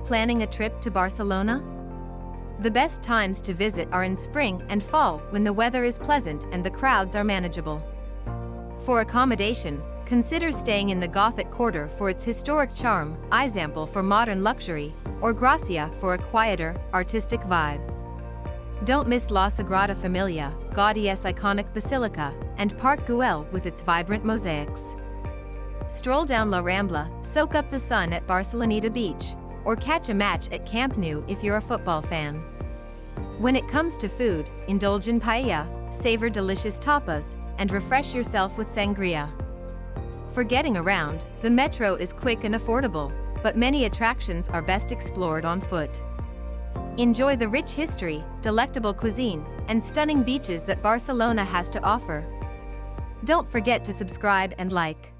Planning a trip to Barcelona? The best times to visit are in spring and fall when the weather is pleasant and the crowds are manageable. For accommodation, consider staying in the Gothic Quarter for its historic charm, Eixample for modern luxury, or Gracia for a quieter, artistic vibe. Don't miss La Sagrada Familia, Gaudí's iconic basilica, and Park Güell with its vibrant mosaics. Stroll down La Rambla, soak up the sun at Barceloneta beach, or catch a match at Camp Nou if you're a football fan. When it comes to food, indulge in paella, savor delicious tapas, and refresh yourself with sangria. For getting around, the metro is quick and affordable, but many attractions are best explored on foot. Enjoy the rich history, delectable cuisine, and stunning beaches that Barcelona has to offer. Don't forget to subscribe and like.